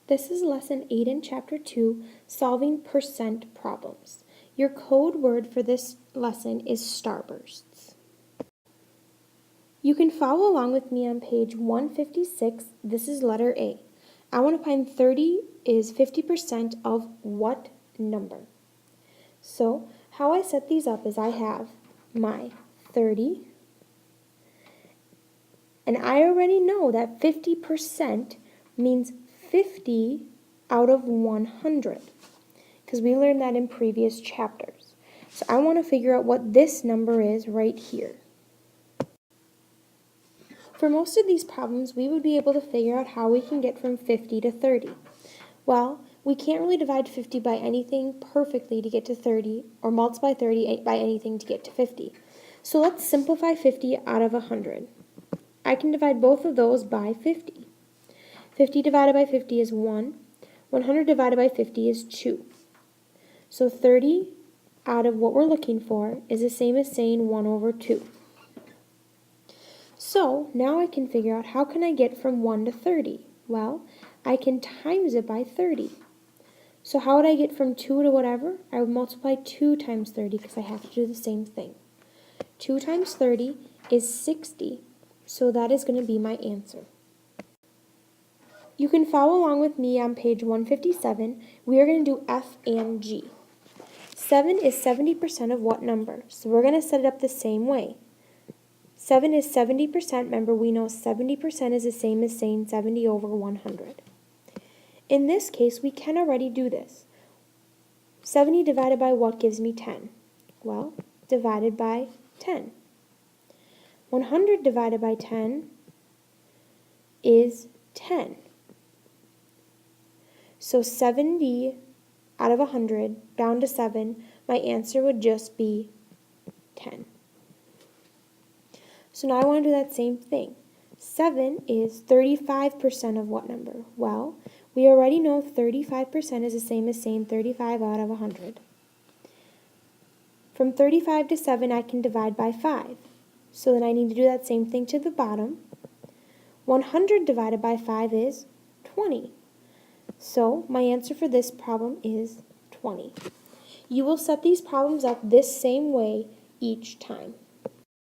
This is lesson 8 in chapter 2, solving percent problems. Your code word for this lesson is starbursts. You can follow along with me on page 156. This is letter A. I want to find 30 is 50% of what number? So how I set these up is I have my 30, and I already know that 50% means 50 out of 100, because we learned that in previous chapters. So I want to figure out what this number is right here. For most of these problems, we would be able to figure out how we can get from 50 to 30. Well, we can't really divide 50 by anything perfectly to get to 30, or multiply 30 by anything to get to 50. So let's simplify 50 out of 100. I can divide both of those by 50. 50 divided by 50 is 1. 100 divided by 50 is 2. So 30 out of what we're looking for is the same as saying 1 over 2. So now I can figure out how can I get from 1 to 30? Well, I can times it by 30. So how would I get from 2 to whatever? I would multiply 2 times 30 because I have to do the same thing. 2 times 30 is 60. So that is going to be my answer. You can follow along with me on page 157. We are going to do F and G. 7 is 70% of what number? So we're going to set it up the same way. 7 is 70%. Remember, we know 70% is the same as saying 70 over 100. In this case, we can already do this. 70 divided by what gives me 10? Well, divided by 10. 100 divided by 10 is 10. So 70 out of 100 down to 7, my answer would just be 10. So now I want to do that same thing. 7 is 35% of what number? Well, we already know 35% is the same as saying 35 out of 100. From 35 to 7, I can divide by 5. So then I need to do that same thing to the bottom. 100 divided by 5 is 20. So my answer for this problem is 20. You will set these problems up this same way each time.